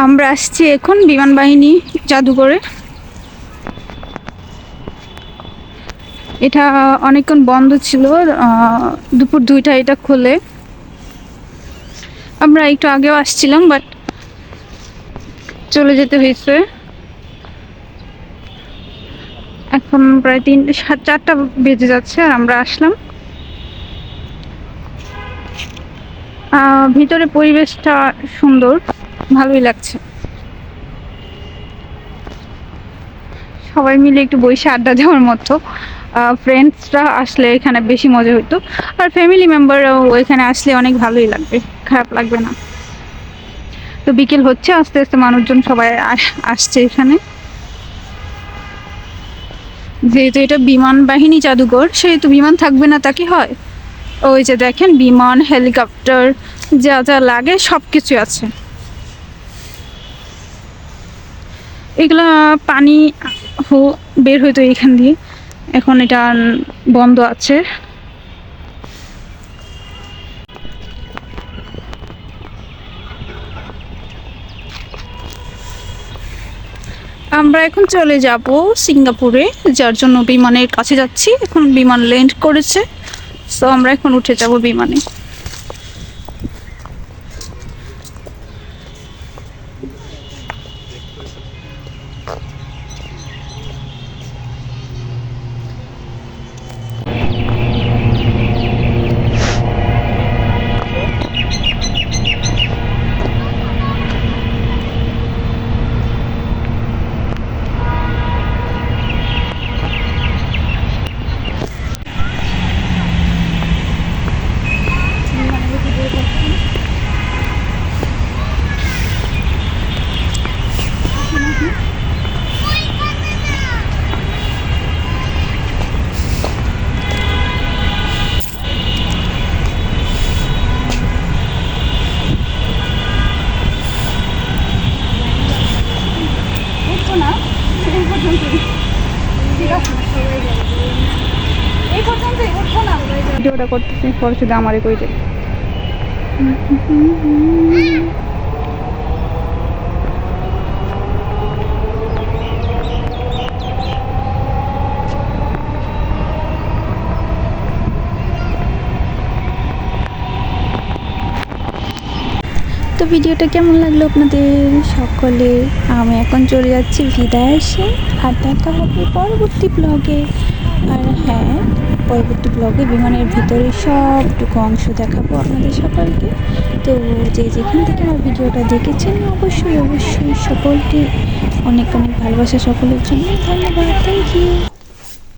আমরা আসছি এখন বিমান বাহিনী জাদুঘরে। এটা অনেকক্ষণ বন্ধ ছিল, দুপুর 2টায় এটা খোলে। আমরা একটু আগেও আসছিলাম, বাট চলে যেতে হয়েছে। এখন প্রায় 4টা বেজে যাচ্ছে আর আমরা আসলাম। ভিতরে পরিবেশটা সুন্দর, ভালোই লাগছে। সবাই মিলে একটু বসে আড্ডা দেওয়ার মতো। ফ্রেন্ডসরা আসলে এখানে বেশি মজা হতো, আর ফ্যামিলি মেম্বাররাও এখানে আসলে অনেক ভালোই লাগবে, খারাপ লাগবে না। তো বিকেল হচ্ছে, আস্তে আস্তে মানুষজন সবাই আসছে এখানে। যেহেতু এটা বিমান বাহিনী জাদুঘর, সেহেতু বিমান থাকবে না তা কি হয়? ওই যে দেখেন, বিমান, হেলিকপ্টার, যা যা লাগে সব কিছু আছে। এগুলা পানি বের হইতো এখান দিয়ে, এখন এটা বন্ধ আছে। আমরা এখন চলে যাব সিঙ্গাপুরে, যার জন্য বিমানের কাছে যাচ্ছি। এখন বিমান ল্যান্ড করেছে, সো আমরা এখন উঠে যাব বিমানে। ভিডিওটা করতেছি, পরে শুধু আমারই কইতে। তো ভিডিওটা কেমন লাগলো আপনাদের সকলে? আমি এখন চলে যাচ্ছি বিদায় এসে, আর দেখা হবে পরবর্তী ব্লগে। আর হ্যাঁ, পরবর্তী ব্লগে বিমানের ভিতরে সবটুকু অংশ দেখাবো আপনাদের সকলকে। তো যে যেখান থেকে আমার ভিডিওটা দেখেছেন, অবশ্যই অবশ্যই সকলকে অনেক অনেক ভালোবাসা, সকলের জন্য ধন্যবাদ। Thank you.